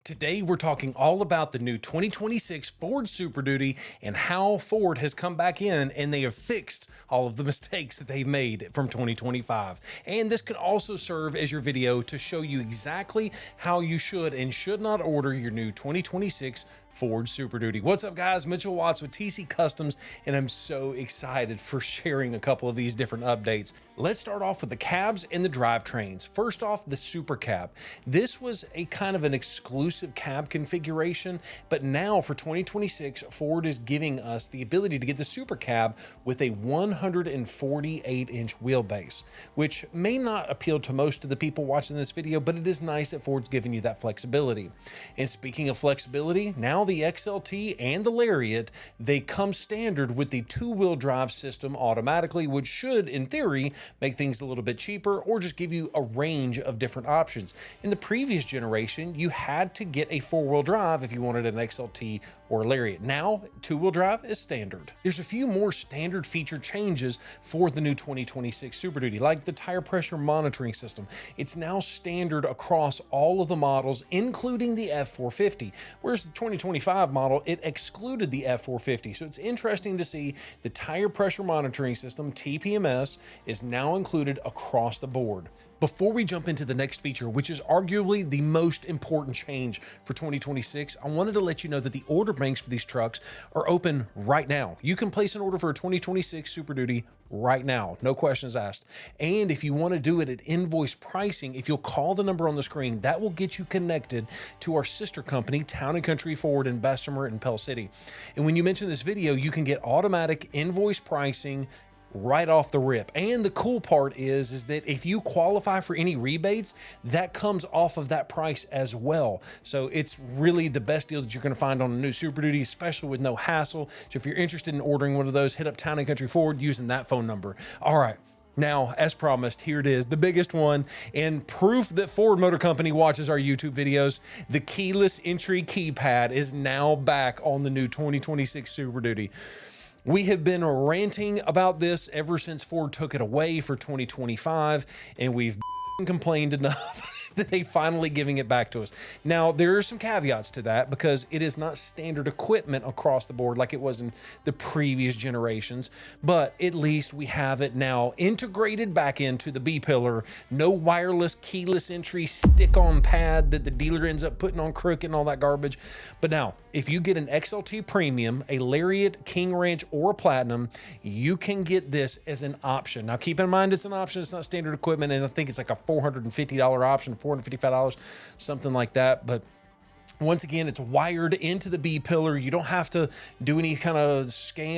Today, we're talking all about the new 2026 Ford Super Duty and how Ford has come back in and they have fixed all of the mistakes that they've made from 2025. And this can also serve as your video to show you exactly how you should and should not order your new 2026 Ford Super Duty. What's up, guys? Mitchell Watts with TC Customs, and I'm so excited for sharing a couple of these different updates. Let's start off with the cabs and the drivetrains. First off, the Super Cab. This was a kind of an exclusive cab configuration, but now for 2026, Ford is giving us the ability to get the Super Cab with a 148-inch wheelbase, which may not appeal to most of the people watching this video, but it is nice that Ford's giving you that flexibility. And speaking of flexibility, now the XLT and the Lariat, they come standard with the two-wheel drive system automatically, which should, in theory, make things a little bit cheaper or just give you a range of different options. In the previous generation, you had to get a four-wheel drive if you wanted an XLT or a Lariat. Now, two-wheel drive is standard. There's a few more standard feature changes for the new 2026 Super Duty, like the tire pressure monitoring system. It's now standard across all of the models, including the F450, whereas the 2025 model, it excluded the F450. So it's interesting to see the tire pressure monitoring system, TPMS, is now included across the board. Before we jump into the next feature, which is arguably the most important change for 2026, I wanted to let you know that the order banks for these trucks are open right now. You can place an order for a 2026 Super Duty right now, no questions asked. And if you want to do it at Invoice Pricing, if you'll call the number on the screen, that will get you connected to our sister company, Town & Country Ford in Bessemer and Pell City. And when you mention this video, you can get automatic invoice pricing right off the rip. And the cool part is that if you qualify for any rebates, that comes off of that price as well. So it's really the best deal that you're going to find on a new Super Duty, especially with no hassle. So if you're interested in ordering one of those, hit up Town & Country Ford using that phone number. All right. Now, as promised, here it is, the biggest one, and proof that Ford Motor Company watches our YouTube videos. The keyless entry keypad is now back on the new 2026 Super Duty. We have been ranting about this ever since Ford took it away for 2025, and we've complained enough that they finally giving it back to us. Now, there are some caveats to that because it is not standard equipment across the board like it was in the previous generations, but at least we have it now integrated back into the B-pillar. No wireless keyless entry stick-on pad that the dealer ends up putting on crook and all that garbage. But now, if you get an XLT Premium, a Lariat, King Ranch, or a Platinum, you can get this as an option. Now, keep in mind it's an option. It's not standard equipment, and I think it's like a $450 option, $455, something like that. But once again, it's wired into the B-pillar. You don't have to do any kind of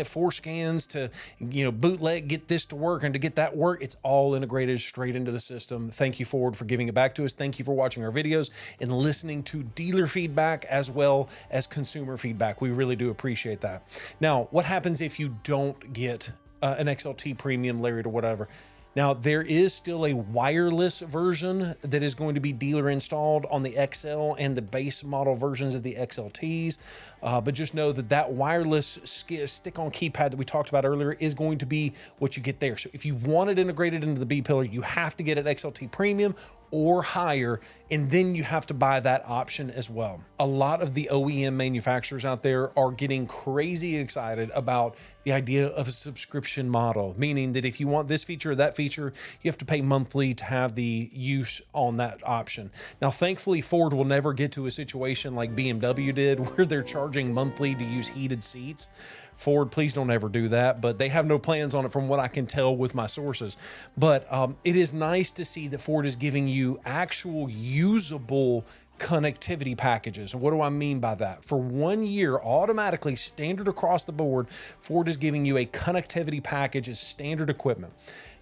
force scans to, bootleg, get this to work and to get that work. It's all integrated straight into the system. Thank you, Ford, for giving it back to us. Thank you for watching our videos and listening to dealer feedback as well as consumer feedback. We really do appreciate that. Now, what happens if you don't get an XLT Premium, Lariat, or whatever? Now, there is still a wireless version that is going to be dealer installed on the XL and the base model versions of the XLTs. But just know that that wireless stick-on keypad that we talked about earlier is going to be what you get there. So if you want it integrated into the B-pillar, you have to get an XLT Premium or higher, and then you have to buy that option as well. A lot of the OEM manufacturers out there are getting crazy excited about the idea of a subscription model, meaning that if you want this feature or that feature, you have to pay monthly to have the use on that option. Now, thankfully, Ford will never get to a situation like BMW did where they're charging monthly to use heated seats. Ford, please don't ever do that, but they have no plans on it from what I can tell with my sources. But it is nice to see that Ford is giving you actual usable connectivity packages. And what do I mean by that? For 1 year, automatically standard across the board, Ford is giving you a connectivity package as standard equipment.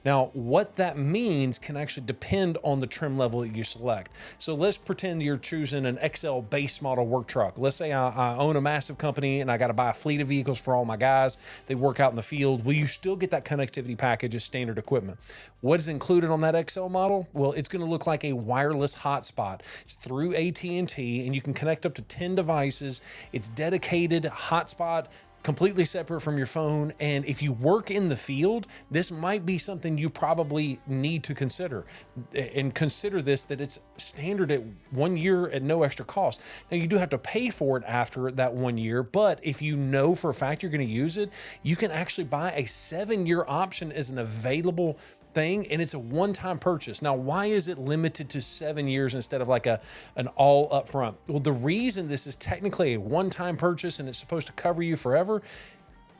Now, what that means can actually depend on the trim level that you select. So let's pretend you're choosing an XL base model work truck. Let's say I own a massive company and I got to buy a fleet of vehicles for all my guys. They work out in the field. Will you still get that connectivity package as standard equipment? What is included on that XL model? Well, it's going to look like a wireless hotspot. It's through AT&T, and you can connect up to 10 devices. It's dedicated hotspot completely separate from your phone. And if you work in the field, this might be something you probably need to consider. And consider this, that it's standard at 1 year at no extra cost. Now, you do have to pay for it after that 1 year, but if you know for a fact you're going to use it, you can actually buy a 7-year option as an available thing, and it's a one-time purchase. Now, why is it limited to 7 years instead of like an all upfront? Well, the reason this is technically a one-time purchase and it's supposed to cover you forever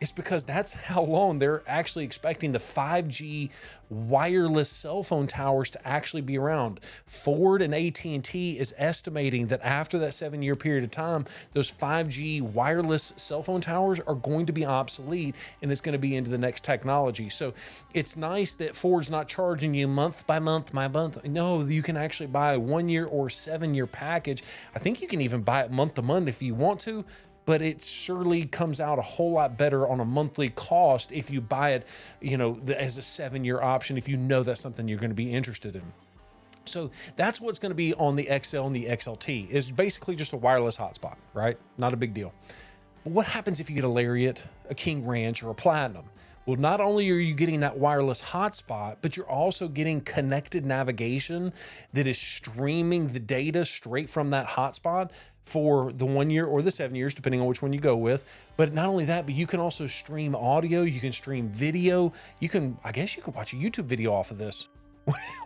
is because that's how long they're actually expecting the 5G wireless cell phone towers to actually be around. Ford and AT&T is estimating that after that 7-year period of time, those 5G wireless cell phone towers are going to be obsolete, and it's going to be into the next technology. So it's nice that Ford's not charging you month by month. No, you can actually buy a 1 year or 7-year package. I think you can even buy it month to month if you want to, but it surely comes out a whole lot better on a monthly cost if you buy it, as a 7-year option, if you know that's something you're going to be interested in. So that's what's going to be on the XL and the XLT, is basically just a wireless hotspot, right? Not a big deal. But what happens if you get a Lariat, a King Ranch, or a Platinum? Well, not only are you getting that wireless hotspot, but you're also getting connected navigation that is streaming the data straight from that hotspot for the 1 year or the 7 years, depending on which one you go with. But not only that, but you can also stream audio, you can stream video, I guess you could watch a YouTube video off of this.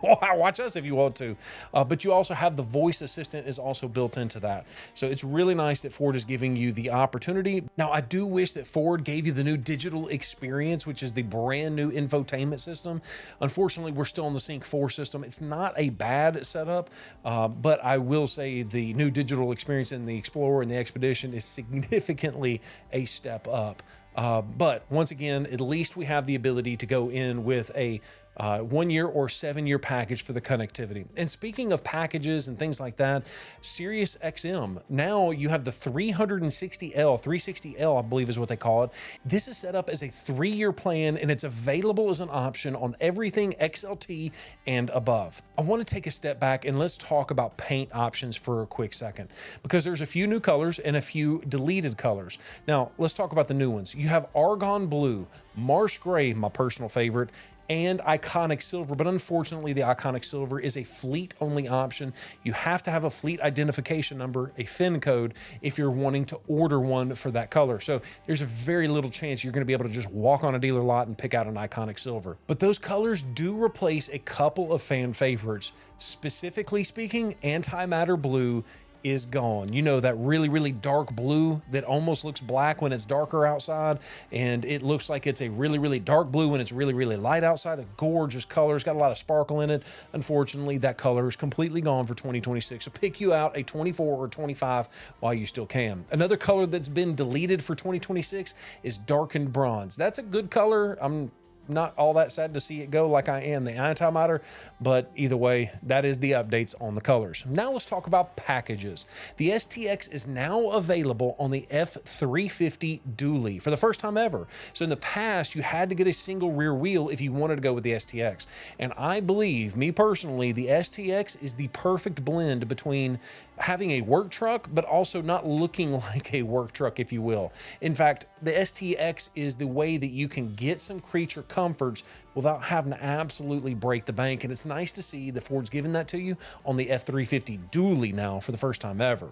Watch us if you want to, but you also have the voice assistant is also built into that. So it's really nice that Ford is giving you the opportunity. Now, I do wish that Ford gave you the new digital experience, which is the brand new infotainment system. Unfortunately, we're still on the Sync 4 system. It's not a bad setup, but I will say the new digital experience in the Explorer and the Expedition is significantly a step up. But once again, at least we have the ability to go in with a 1 year or 7-year package for the connectivity. And speaking of packages and things like that, Sirius XM, now you have the 360L, I believe is what they call it. This is set up as a 3-year plan, and it's available as an option on everything XLT and above. I want to take a step back and let's talk about paint options for a quick second, because there's a few new colors and a few deleted colors. Now, let's talk about the new ones. You have Argon Blue, Marsh Gray, my personal favorite, and Iconic Silver, but unfortunately the Iconic Silver is a fleet-only option. You have to have a fleet identification number, a FIN code, if you're wanting to order one for that color. So there's a very little chance you're gonna be able to just walk on a dealer lot and pick out an Iconic Silver. But those colors do replace a couple of fan favorites. Specifically speaking, Antimatter Blue is gone. You know, that really, really dark blue that almost looks black when it's darker outside, and it looks like it's a really, really dark blue when it's really, really light outside. A gorgeous color. It's got a lot of sparkle in it. Unfortunately, that color is completely gone for 2026. So pick you out a 24 or 25 while you still can. Another color that's been deleted for 2026 is darkened bronze. That's a good color. I'm not all that sad to see it go like I am the Antimatter, but either way, that is the updates on the colors. Now let's talk about packages. The STX is now available on the F350 dually for the first time ever. So in the past, you had to get a single rear wheel if you wanted to go with the STX. And I believe, me personally, the STX is the perfect blend between having a work truck, but also not looking like a work truck, if you will. In fact, the STX is the way that you can get some creature comforts without having to absolutely break the bank. And it's nice to see that Ford's giving that to you on the F350 dually now for the first time ever.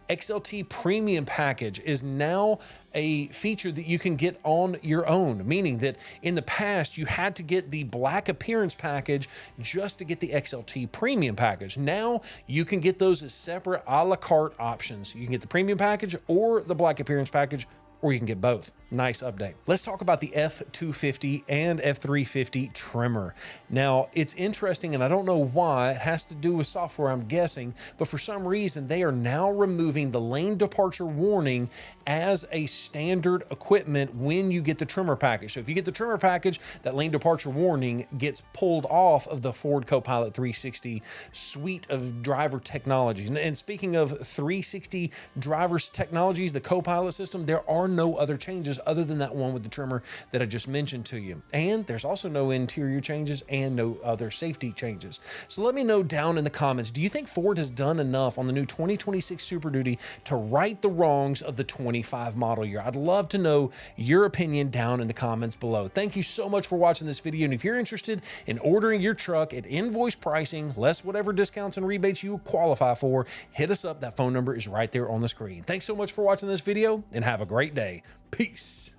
XLT Premium Package is now a feature that you can get on your own, meaning that in the past you had to get the black appearance package just to get the XLT Premium Package. Now you can get those as separate a la carte options. You can get the Premium Package or the black appearance package, or you can get both. Nice update. Let's talk about the F250 and F350 trimmer. Now, it's interesting, and I don't know why. It has to do with software, I'm guessing, but for some reason, they are now removing the lane departure warning as a standard equipment when you get the trimmer package. So if you get the trimmer package, that lane departure warning gets pulled off of the Ford Copilot 360 suite of driver technologies. And speaking of 360 drivers technologies, the Copilot system, there are are no other changes other than that one with the trimmer that I just mentioned to you. And there's also no interior changes and no other safety changes. So let me know down in the comments, do you think Ford has done enough on the new 2026 Super Duty to right the wrongs of the 25 model year? I'd love to know your opinion down in the comments below. Thank you so much for watching this video. And if you're interested in ordering your truck at Invoice Pricing, less whatever discounts and rebates you qualify for, hit us up. That phone number is right there on the screen. Thanks so much for watching this video and have a great day. Peace.